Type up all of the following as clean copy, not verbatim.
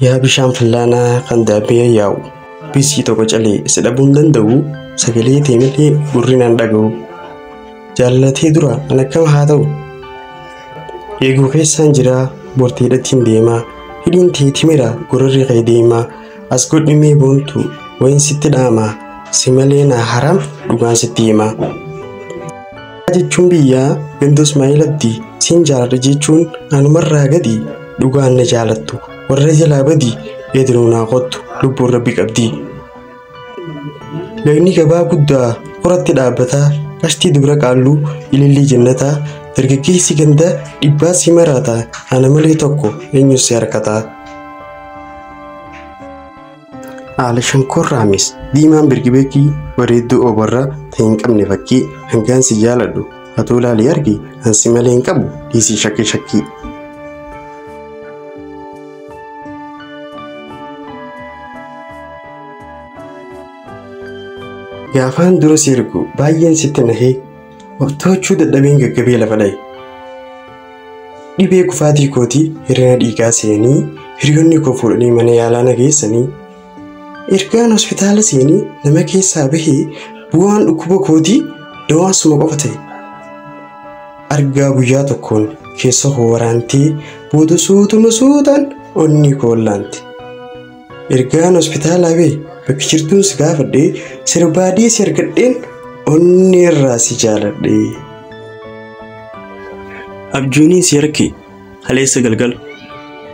Yaa bishaan fallaanaa kan daabee yaa'u bisii tokko calee isa dhabuun danda'u sagalee teemillee gurrinaan dhaga'u jaallatee dura an akkam haa ta'u eeguu keessaan jira borteedhattiin deemaa hidhiin teetimira gororri qee deemaa as godhimee boontu wayin sitti dhaamaa si malee naa haram dhugaan sitti himaa jechuun biyyaa gandoo Ismaa'eelatti siin jaaladha jechuun anumarraa gadi dhugaan na jaalattu warra jalaa badii eedinuu naa qottu lubbuun rabbi qabdii lagni gabaa guddaa qoratti dhaabbataa qashtii dubra qaalluu ilillii jannataa dargaggeessi ganda dhibbaa si maraataa ana malee tokko eenyus si harkataa haala shankoorraamis diimaan birgibeekii bareedduu obarra ta'e hin qabne fakkii hangaan si jaaladhu hatoo laalii argi ansi malee hin qabu dhiisii shakkii gaafaan dura sirgu baay'een sitti nahee tochuu dadhabeen gaggabee lafa dhaye dhibee kufaatii kootii hirina dhiigaa seenii hiriyoonni koo fuudhanii mana yaalaa na geessanii ergaan hospitaala seenii nama keessaa bahee bu'aan dhukkuba kootii dawaasuma qofa ta'e argaa guyyaa tokkoon keessa koo waraantee booda suutuma suutaan onni koollaante ergaan hospitaalaa bee bakki jirtuun si gaafadhee sirbaadii si argadheen onni irraa si jaaladhee. Abjuuniin si harki haleessa galgal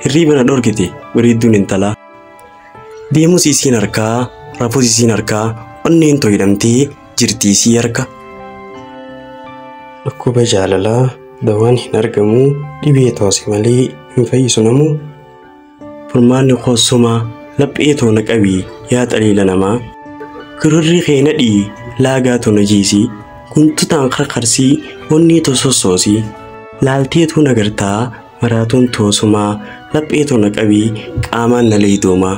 hirriiba na dhorkite bareedduun intalaa deemus isiin harkaa rafuus isiin harkaa onneen too hidhamtee jirtii si harka. Dhukkuba jaalalaa dawaan hin argamu dhibee toose malee hin fayyisu namuu furmaanni qoossumaa laphee toona qabii yaa xaliila namaa kirurri keena dhii laagaa toona jiisii guntutaan qarqarsii onnii tosossoosii laalteetuu nagartaa maraatuun toosumaa laphee toona qabii qaamaan na leeyidoomaa.